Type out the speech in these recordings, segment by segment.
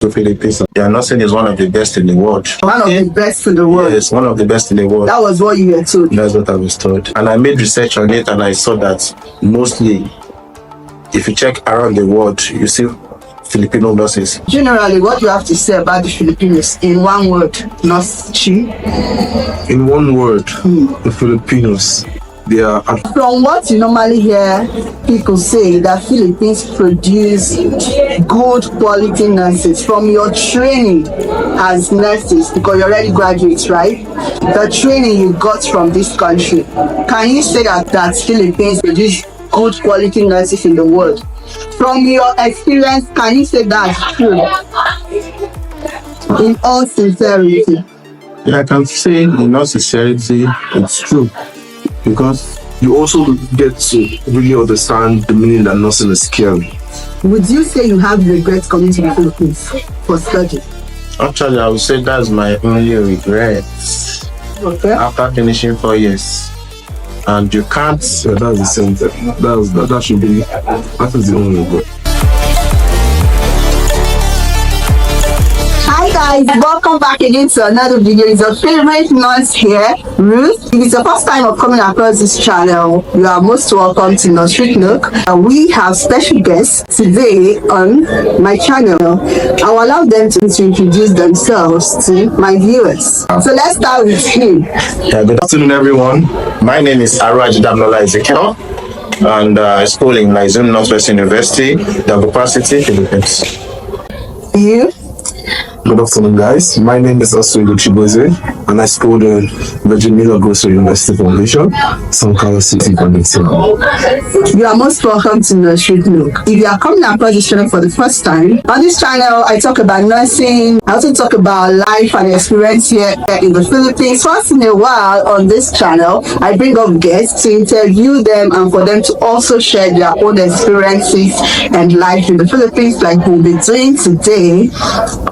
to Philippines. Their nursing is one of the best in the world. One of the best in the world. Yes, one of the best in the world. That was what you were told. That's what I was told. And I made research on it and I saw that mostly, if you check around the world, you see Filipino nurses. Generally, what do you have to say about the Filipinos in one word? Nurse Chi? In one word, the Filipinos, they are... From what you normally hear people say, that Philippines produce good quality nurses. From your training as nurses, because you're already graduates, right? The training you got from this country, can you say that Philippines produce good quality nurses in the world? From your experience, can you say that's true? In all sincerity. Yeah, I can say in all sincerity, it's true. Because you also get to really understand the meaning that nursing is caring. Would you say you have regrets coming to the Philippines for study? Actually, I would say that's my only regret. Okay. After finishing 4 years. And you can't... Yeah, that's the same thing. That should be... That is the only regret. Hi guys, welcome back again to another video. It's your favorite nurse here, Ruth. If it's the first time of coming across this channel, you are most welcome to Nurse Street Nook. We have special guests today on my channel. I'll allow them to introduce themselves to my viewers. So let's start with him. Yeah, good afternoon everyone. My name is Araj Damnola Ezekiel and I school in Lizum Northwest University, Davao City, Philippines. You? Good afternoon, guys. My name is Oswego Chiboze, and I schooled in Virgin Miller Grocery University Foundation, San Carlos City, Peninsula. You are most welcome to Nurse Street Nook. If you are coming across this channel for the first time, on this channel I talk about nursing. I also talk about life and experience here in the Philippines. Once in a while on this channel, I bring up guests to interview them and for them to also share their own experiences and life in the Philippines, like we'll be doing today.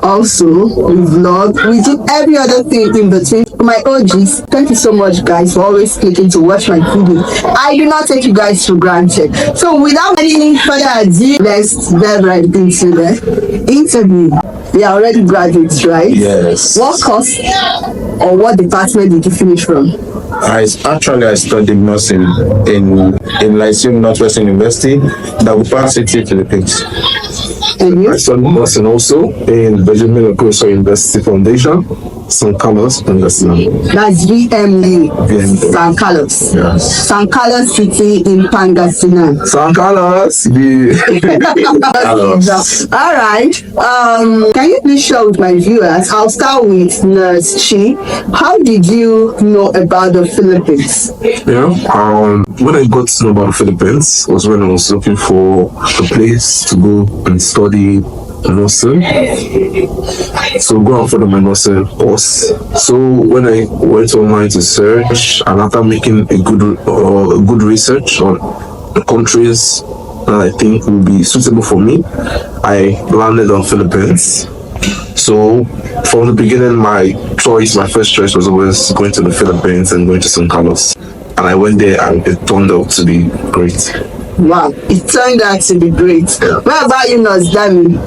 Also, we vlog, we do every other thing in between. My OGs, thank you so much guys for always clicking to watch my video. I do not take you guys for granted. So without any further ado, let's dive right into the interview. We are already graduates, right? Yes. What course or what department did you finish from? I studied nursing in Lizum Northwest University, Davao City, Philippines. And you? I studied nursing also in Virgin Miller Grocery University Foundation, San Carlos, Peninsula. That's VMU, San Carlos. Yes. San Carlos City in Pangasinan. San Carlos, All right. Can you please share with my viewers? I'll start with Nurse Chi. How did you know about the Philippines? Yeah. When I got to know about the Philippines was when I was looking for a place to go and study nursing. So go and follow my nursing course. So when I went online to search, and after making a good research on the countries that I think will be suitable for me, I landed on Philippines. So from the beginning, my first choice was always going to the Philippines and going to San Carlos. And I went there and it turned out to be great. Wow, it turned out to be great. What about you, Nurse Dami?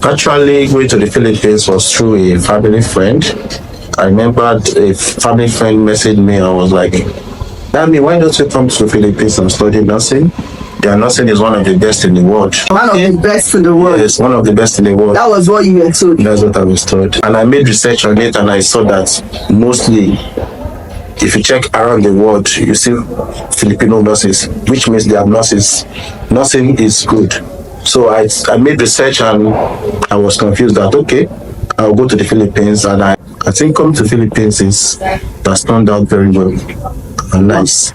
Actually, going to the Philippines was through a family friend. I remember a family friend messaged me and was like, Dami, why don't you come to the Philippines and study nursing? Their nursing is one of the best in the world. One of the best in the world. Yes, one of the best in the world. That was what you were told. That's what I was told. And I made research on it and I saw that mostly, if you check around the world, you see Filipino nurses, which means they have nurses. Nursing is good. So I made research and I was confused that, okay, I'll go to the Philippines, and I think coming to the Philippines has turned out very well and nice.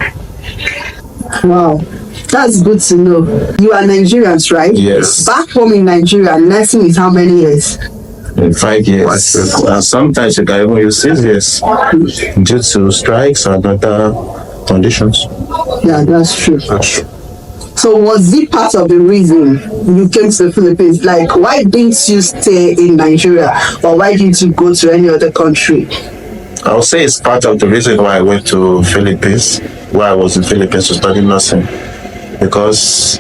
Wow. That's good to know. You are Nigerians, right? Yes. Back home in Nigeria, nursing is how many years? In 5 years. And sometimes you can even use 6 years due to strikes and other conditions. Yeah, that's true. That's true. So was it part of the reason you came to the Philippines? Like, why didn't you stay in Nigeria, or why didn't you go to any other country? I'll say it's part of the reason why I went to Philippines, why I was in Philippines to study nursing. Because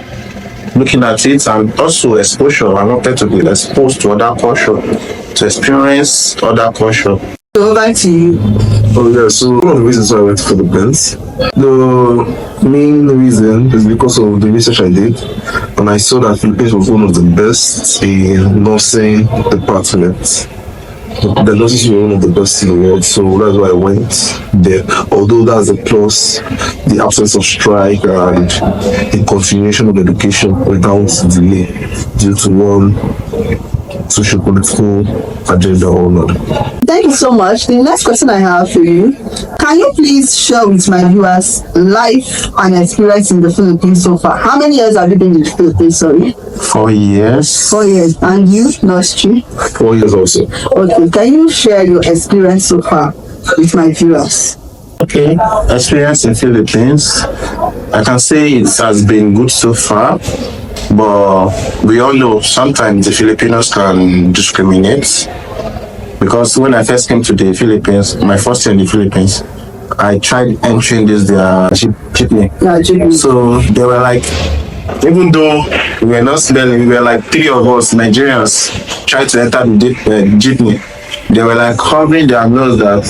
looking at it, and also exposure. I wanted to be exposed to other culture, to experience other culture. So over to you. Oh yeah, so one of the reasons why I went to Philippines, the main reason is because of the research I did, and I saw that Philippines was one of the best in nursing departments. The nurses were one of the best in the world, so that's why I went there. Although that's a plus, the absence of strike and the continuation of education without delay due to one socio-political agenda or another. Thank you so much. The next question I have for you, can you please share with my viewers life and experience in the Philippines so far? How many years have you been in the Philippines, sorry? 4 years. 4 years. And you, Nostri? 4 years also. Okay, can you share your experience so far with my viewers? Okay, experience in Philippines. I can say it has been good so far, but we all know sometimes the Filipinos can discriminate. Because when I first came to the Philippines, my first year in the Philippines, I tried entering this their jeepney. Yeah, Jimmy. So they were like, even though we were not smelling, we were like 3 of us Nigerians tried to enter the jeepney. They were like covering their nose that,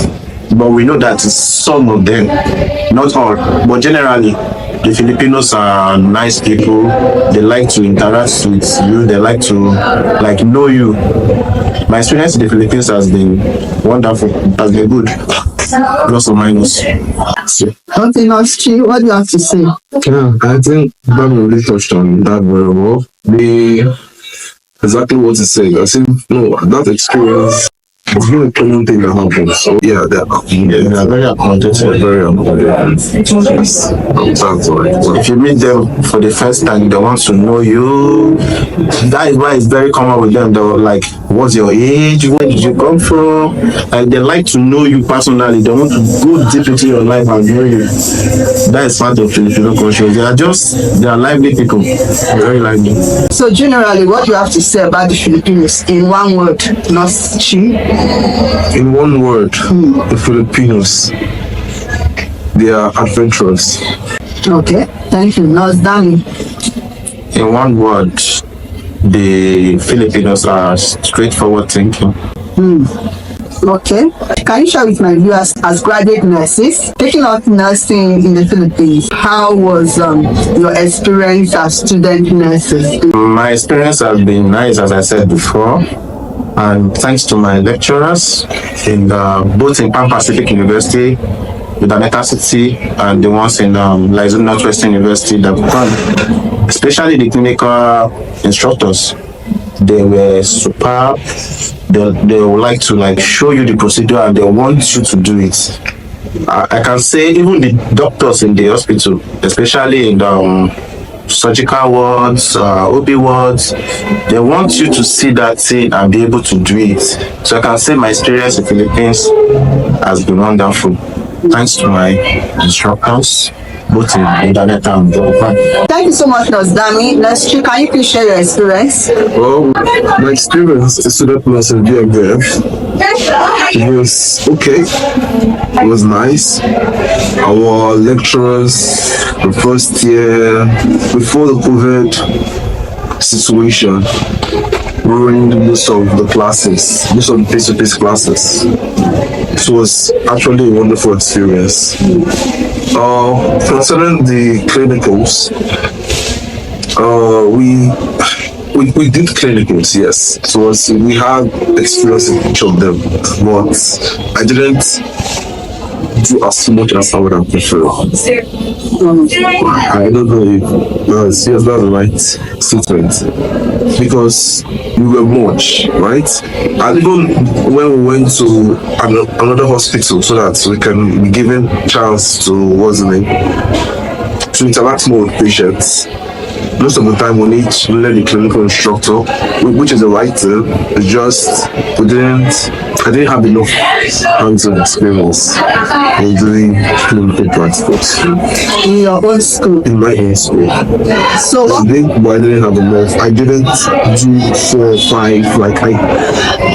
but we know that some of them, not all, but generally, the Filipinos are nice people. They like to interact with you. They like to know you. My experience in the Philippines has been wonderful. Has been good. Plus or minus. So, Okay, Nostri, what do you have to say? Yeah, I think that really touched on that very well. Exactly what you said. I think that experience. It's been a common thing that happens. So yeah, they are very accommodating. very accommodating. That's right. If you meet them for the first time, they want to know you. That is why it's very common with them. They're like, what's your age? Where did you come from? Like, they like to know you personally. They want to go deep into your life and know you. That is part of Filipino culture. They are lively people. Very lively. So generally, what do you have to say about the Filipinos in one word, Nostri? In one word, the Filipinos, they are adventurous. Okay, thank you. Nosdami. In one word, the Filipinos are straightforward thinking. Okay. Can you share with my viewers as graduate nurses taking up nursing in the Philippines? How was your experience as student nurses? My experience has been nice, as I said before. And thanks to my lecturers in both in Pan Pacific University, with Aneta City, and the ones in Lizzie Northwestern University, especially the clinical instructors, they were superb. They would like to show you the procedure and they want you to do it. I can say even the doctors in the hospital, especially in the surgical wards, OB wards, they want you to see that thing and be able to do it. So I can say my experience in the Philippines has been wonderful. Thanks to my instructors, both in internet and Japan. Thank you so much, Nosdami. Nostri, can you please share your experience? Well, my experience as a student nurse in BMF, it was okay. It was nice. Our lecturers, the first year, before the COVID situation, ruined most of the classes, most of the face-to-face classes. It was actually a wonderful experience. Concerning the clinicals, we did clinicals, yes. So we had experience in each of them, but I didn't do as much as I would have preferred. I don't know if that's the right statement, because we were much, right? And even when we went to another hospital so that we can be given chance to to interact more with patients, most of the time we need to learn the clinical instructor, which is the right thing. It's just I didn't have enough hands-on experience in doing clinical practicals. In your own school? In my own school. So I didn't have enough. I didn't do 4 or 5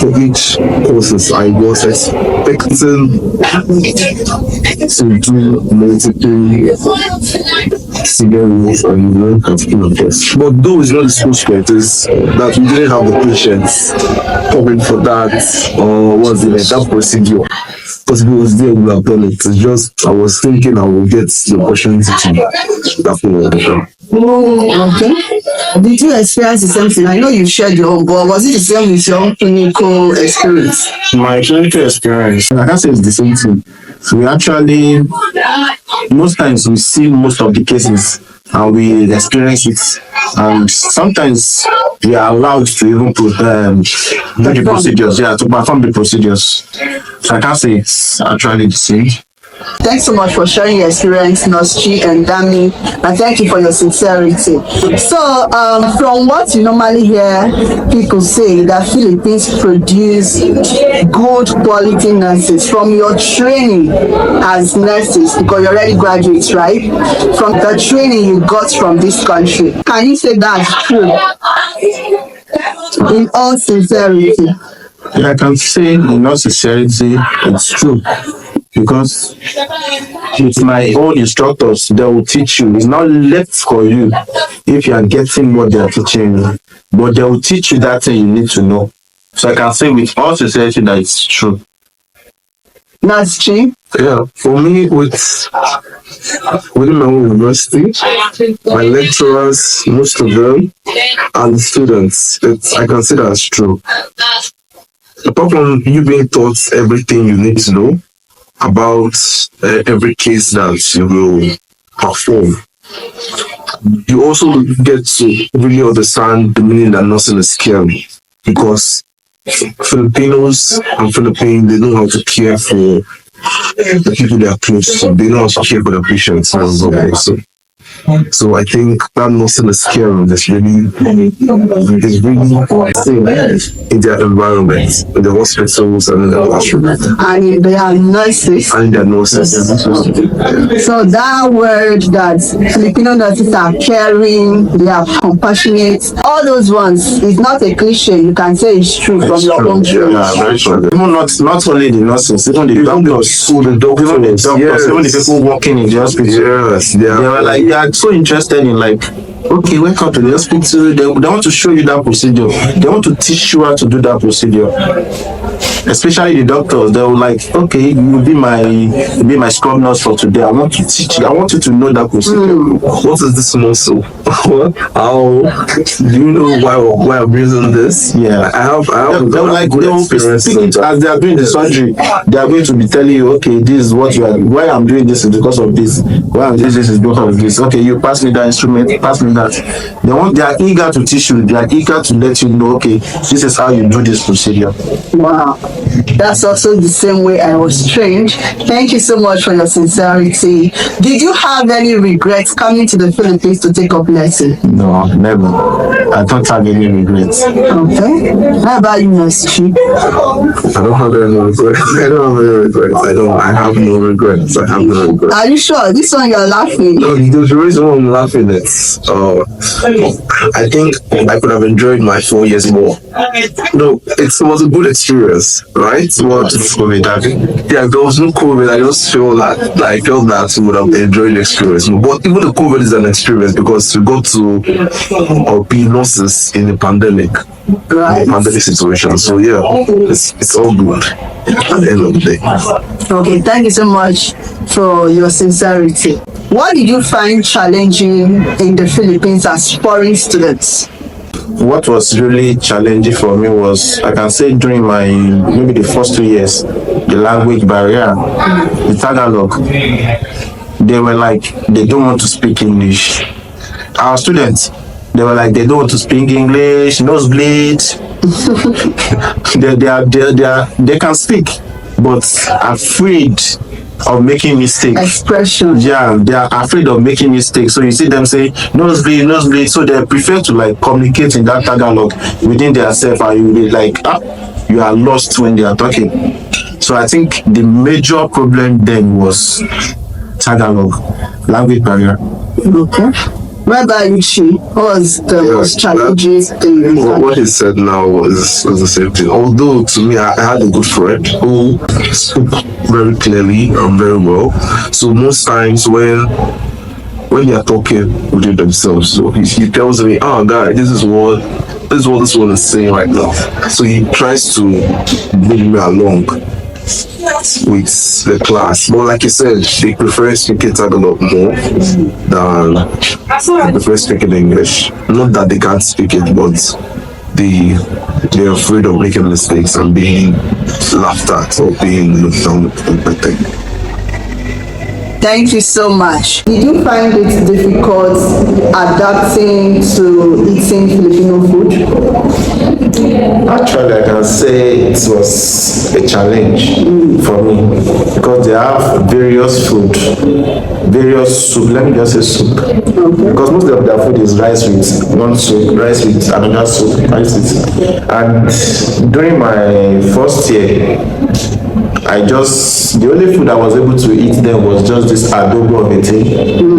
for each courses. I was expecting to do multiple severely and learn particular tests. But though it's not the school script, is that we didn't have the patience coming for that or what's it, that procedure. Because if it was there, we would have done it. It's just I was thinking I would get the opportunity to that thing. Okay. Did you experience the same thing? I know you shared your own, but was it the same with your own clinical experience? My clinical experience, I can say it's the same thing. We actually, most times we see most of the cases and we experience it. And sometimes we are allowed to even do the procedures, to perform the procedures. So I can say it's actually the same. Thanks so much for sharing your experience, Nurse Chi and Dami, and thank you for your sincerity. So, from what you normally hear people say, that Philippines produce good quality nurses. From your training as nurses, because you're already graduates, right? From the training you got from this country, can you say that's true? In all sincerity. Yeah, I can say in all sincerity, it's true. Because with my own instructors, they will teach you. It's not left for you if you are getting what they are teaching you, but they will teach you that thing you need to know. So I can say with all sincerity that it's true. That's true. Yeah, for me, within my own university, my lecturers, most of them, and the students, I consider as true. Apart from you being taught everything you need to know about every case that you will perform, you also get to really understand the meaning that nursing is caring, because Filipinos and Philippines, they know how to care for the people they are close to. They know how to care for the patients as well. So I think that nursing is caring is really in their environment, in the hospitals and in the classroom. And they are nurses. And their nurses. So that word that Filipino nurses are caring, they are compassionate, all those ones is not a cliche. You can say it's true from your own true. Yeah, very true. Even not only the nurses, even the doctors, even the people working in the hospital. Yes, they were like, they are so interested in like, okay, welcome to the hospital. They want to show you that procedure. They want to teach you how to do that procedure. Especially the doctors, they were like, okay, you will be my scrub nurse for today. I want to teach you. I want you to know that procedure. What is this muscle? How do you know why I'm using this? Yeah, I have they will be speaking as they are doing the surgery. They are going to be telling you, okay, this is what you are. Why I'm doing this is because of this. Why I'm doing this is because of this. Okay, you pass me that instrument, pass me that. They are eager to teach you. They are eager to let you know, okay, this is how you do this procedure. Wow. That's also the same way I was trained. Thank you so much for your sincerity. Did you have any regrets coming to the Philippines to take up nursing? No, never. I don't have any regrets. Okay. How about you, Nurse Chi? I don't have any regrets. I have no regrets. Are you sure? This one you're laughing. No, the reason why I'm laughing is I think I could have enjoyed my 4 years more. No, it was a good experience, right? But yeah, there was no COVID. I just feel that I felt that we would have enjoyed the experience. But even the COVID is an experience because we got to be nurses in a pandemic. Right. Pandemic situation. So yeah, it's all good at the end of the day. Okay, thank you so much for your sincerity. What did you find challenging in the Philippines as foreign students? What was really challenging for me was, I can say during my maybe the first 2 years, the language barrier, the Tagalog. They were like, they don't want to speak English. Our students, they were like, they don't want to speak English, nosebleed. they can speak, but afraid of making mistakes. Expression. Yeah, they are afraid of making mistakes. So you see them say nosebleed. So they prefer to like communicate in that Tagalog within themselves, and you be like, you are lost when they are talking. So I think the major problem then was Tagalog, language barrier. Okay. What about you, Chi? What was the most challenging thing? What he said now was the same thing. Although to me, I had a good friend who spoke very clearly and very well. So most times when when they are talking within themselves. So he tells me, "Oh, guy, this is what this one is saying right now." So he tries to bring me along with the class. But like you said, they prefer speaking Tagalog more than they prefer speaking English. Not that they can't speak it, but they're afraid of making mistakes and being laughed at or being looked down upon, I think. Thank you so much. Did you find it difficult adapting to eating Filipino food? Actually, I can say it was a challenge for me because they have various food, various soup. Let me just say soup. Because most of their food is rice with one soup, rice with another soup, rice with. And during my first year, the only food I was able to eat then was just this adobo of a thing.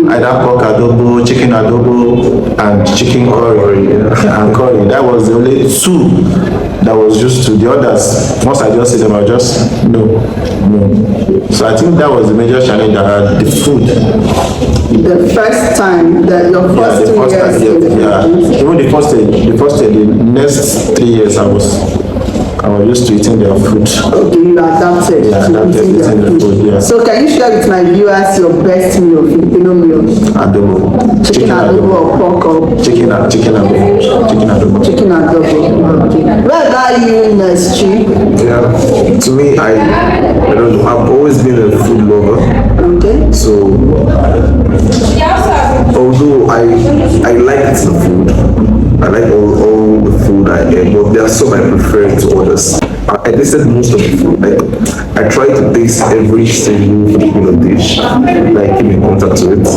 Either pork adobo, chicken adobo, and chicken curry and curry. That was the only two that was used to. The others, once I just see them, I just, no. So I think that was the major challenge I had, the food. The first time that your first 2 years. Even the first year, the next 3 years I was used to eating their food. Okay, you adapted to eating their food. Yeah. So can you share with my viewers your best meal, Filipino meal? Adobo. Chicken adobo or pork or? Chicken adobo. Chicken adobo. Okay. Where are you, Nurse Chi? Yeah, to me, I don't know, I've always been a food lover. Okay. So, although I like the food, I like all the food I eat, but there are some I prefer to others. I tasted most of the food. Like, I try to taste every single Filipino dish that I came in contact with,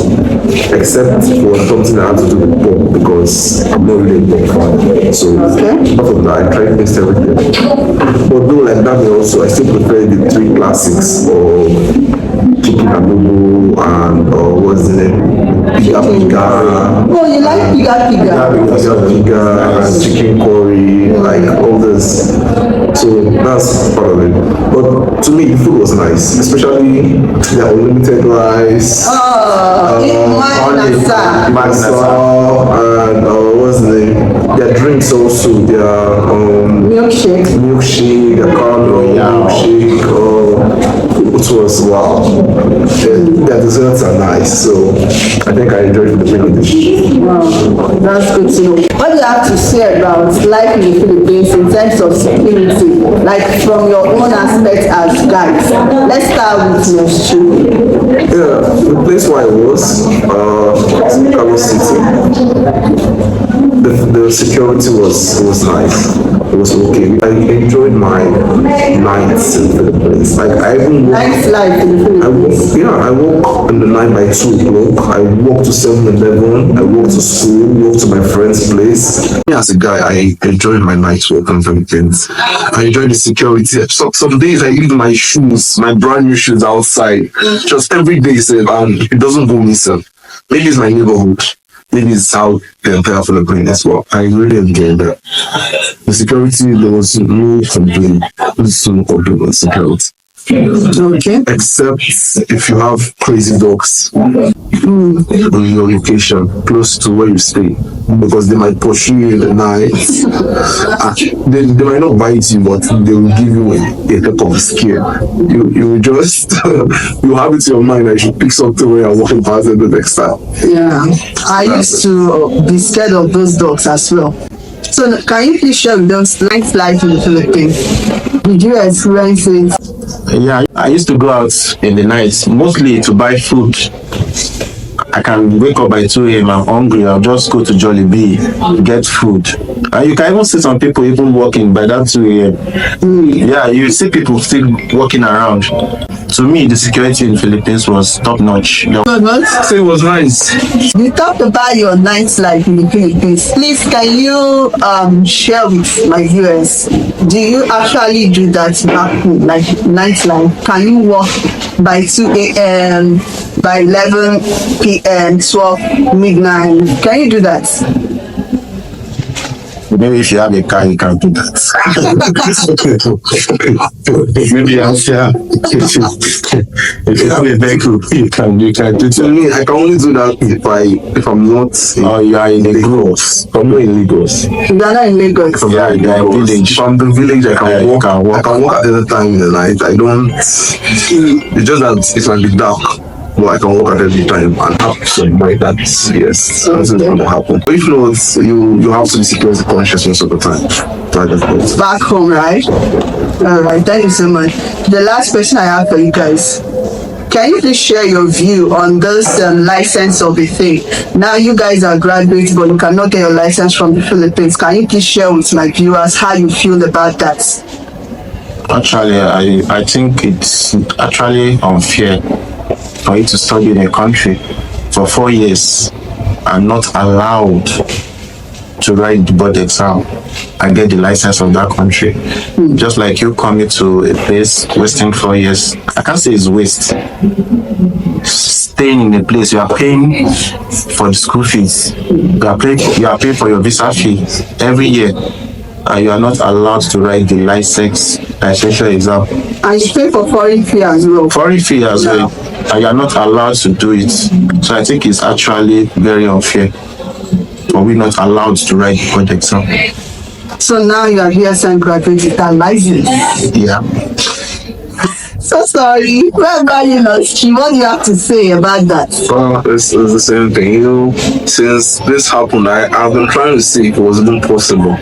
except for something that has to do with pork, because I'm not really a pork fan. So, apart from that, I try to taste everything. But though like that, also, I still prefer the three classics of chicken adobo and what's the name? Piga. Oh, you like piga? Piga and chicken curry, like all this. So that's part of it. But to me, the food was nice, especially the unlimited rice. Magnasa, and what's the name? Their drinks also, their milkshake, their caramel milkshake. It was wow. Their desserts are nice, so I think I enjoyed the Filipino dish. Wow, that's good to know. What do you have to say about life in the Philippines in terms of security, like from your own aspect as guides? Let's start with Nurse Chi. Yeah, the place where I was City. The security was nice. It was okay. I enjoyed my nights in the Philippines. Like I even Nice life in the Philippines. I woke in the night by 2 o'clock. I walked to 7-Eleven. I walked to school. Walked to my friend's place. Me as a guy, I enjoyed my nights walk in the Philippines. I enjoyed the security. Some days I leave my shoes, my brand new shoes outside, just every day, and it doesn't go missing. Maybe it's my neighborhood. Maybe it's how the entire Philippines as well. I really enjoyed that. The security, there was no complaint. There's no complaint on security. Okay. Except if you have crazy dogs on your location close to where you stay, because they might pursue you in the night. They might not bite you, but they will give you a type of scare. You just you have it in your mind that you should pick something where you're walking past it the next time. Yeah, I used to be scared of those dogs as well. So can you please share with us life in the Philippines? Did you experience it? Yeah, I used to go out in the night, mostly to buy food. I can wake up by 2 a.m. I'm hungry. I'll just go to Jollibee, get food. And you can even see some people even walking by that 2 a.m. Yeah, you see people still walking around. To me, the security in the Philippines was top notch. So it was nice. You talked about your nightlife in the Philippines. Please, can you share with my viewers? Do you actually do that back home, like nightlife? Can you walk by 2 a.m., by 11 p.m., 12 midnight? Can you do that? Maybe if you have a car, you can do that. Maybe after if you have a vehicle, you can do it. To me, I can only do that if I'm not You are in a group. I'm not in Lagos. You are not in Lagos. Yeah, you are in village. If I'm the village, I can walk. I can walk at any time in the night. I don't. It's just that it can be dark. But I can walk at any time and have some like that. Yes, that's going to happen. But if not, you have to be security conscious most of the time. Back home, right? Alright, thank you so much. The last question I have for you guys. Can you please share your view on this license of a thing? Now you guys are graduates, but you cannot get your license from the Philippines. Can you please share with my viewers how you feel about that? Actually, I think it's actually unfair for you to study in a country for 4 years and not allowed to write the board exam and get the license of that country. Just like you coming to a place, wasting 4 years. I can't say it's waste. Staying in a place, you are paying for the school fees. You are paying for your visa fee every year. And you are not allowed to write the licensure exam. And you pay for foreign fee as well. Foreign fee as well. And you are not allowed to do it. So I think it's actually very unfair. But we're not allowed to write the board exam. So now you are BSN graduate with that license. Yeah. So sorry. Where about you, Noski? What do you have to say about that? It's the same thing. You know, since this happened, I've been trying to see if it was even possible.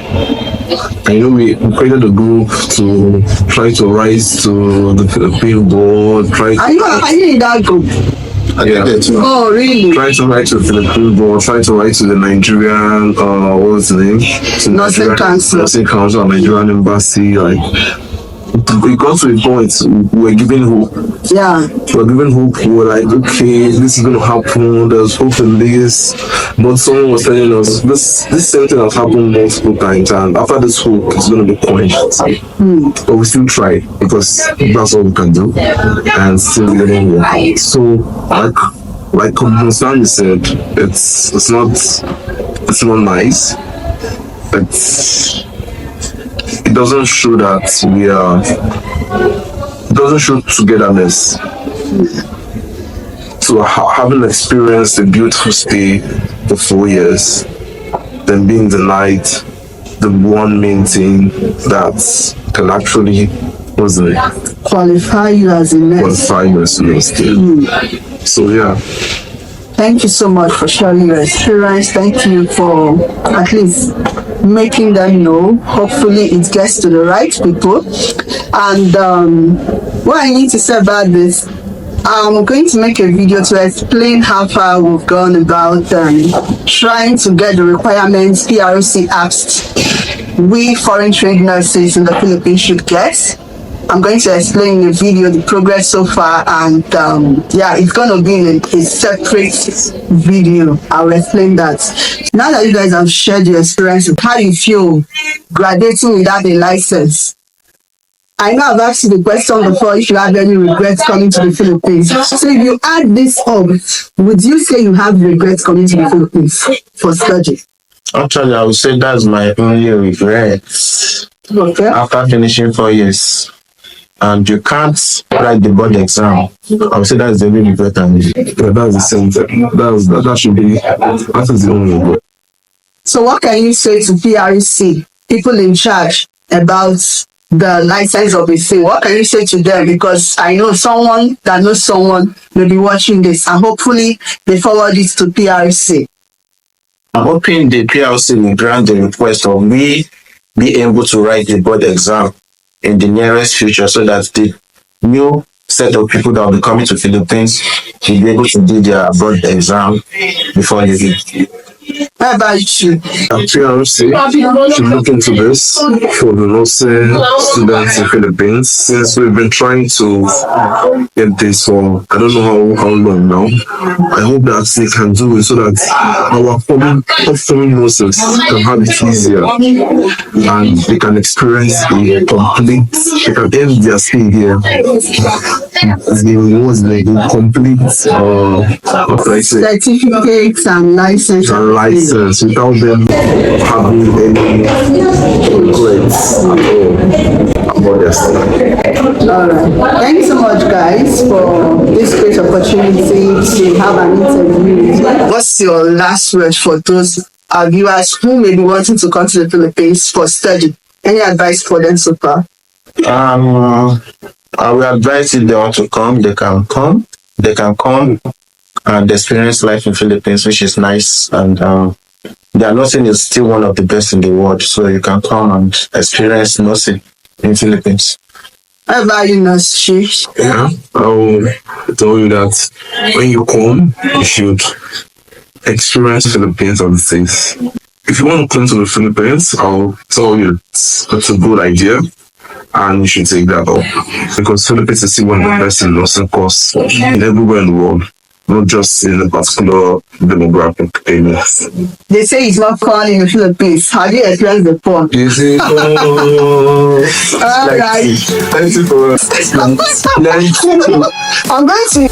And you know, we created a group to try to rise to the billboard. Are you in that group? Oh, really? Try to write to the Filipino board, try to write to the Nigerian, what's the name? Nursing Council, Nigerian embassy, like. We got to a point, we're giving hope. Yeah. We're giving hope, we're like, okay, this is going to happen, there's hope in this. But someone was telling us, this same thing has happened multiple times, and after this hope, it's going to be quenched. But we still try, because that's all we can do, and still getting work. So, like Stanley said, it's not nice. It doesn't show that it doesn't show togetherness. So having experienced a beautiful stay for 4 years, then being denied the one main thing that can actually qualify you as a nurse. Qualify you as a nurse. So yeah. Thank you so much for sharing your experience. Thank you for at least making them know. Hopefully it gets to the right people. And what I need to say about this, I'm going to make a video to explain how far we've gone about trying to get the requirements PRC asked we foreign trained nurses in the Philippines should get. I'm going to explain in the video the progress so far, and yeah, it's going to be in a separate video. I'll explain that. Now that you guys have shared your experience, how you feel graduating without a license. I know I've asked you the question before if you have any regrets coming to the Philippines. So if you add this up, would you say you have regrets coming to the Philippines for study? Actually, I would say that's my only regret. Okay. After finishing 4 years. And you can't write the board exam. I would say that's the only regret. Yeah, that's the same thing. That should be, that is the only regret. So what can you say to PRC, people in charge, about the license of a thing? What can you say to them? Because I know someone that knows someone will be watching this, and hopefully they forward it to PRC. I'm hoping the PRC will grant the request of me be able to write the board exam in the nearest future, so that the new set of people that will be coming to Philippines will be able to do their board exam before leaving. How about you? PRC should look into this for the nursing students in Philippines, since we've been trying to get this for I don't know how long now. I hope that they can do it so that our upcoming nurses can have it easier and they can experience they can end their stay here. Complete certificates and license. sense without them having any regrets at all about their study. Alright. Thank you so much, guys, for this great opportunity to have an interview. What's your last word for those viewers who may be wanting to come to the Philippines for study? Any advice for them so far? I will advise if they want to come, they can come. They can come and experience life in Philippines, which is nice. And their nursing is still one of the best in the world. So you can come and experience nursing in Philippines. How about you, Nurse Chi? Yeah, I will tell you that when you come, you should experience Philippines as it is. If you want to come to the Philippines, I'll tell you it's a good idea and you should take that up. Because Philippines is still one of the best in nursing course in everywhere in the world, not just in a particular demographic area. They say it's not fun in the Philippines. How do you explain the fun? You see, Alright. thank you for I'm going to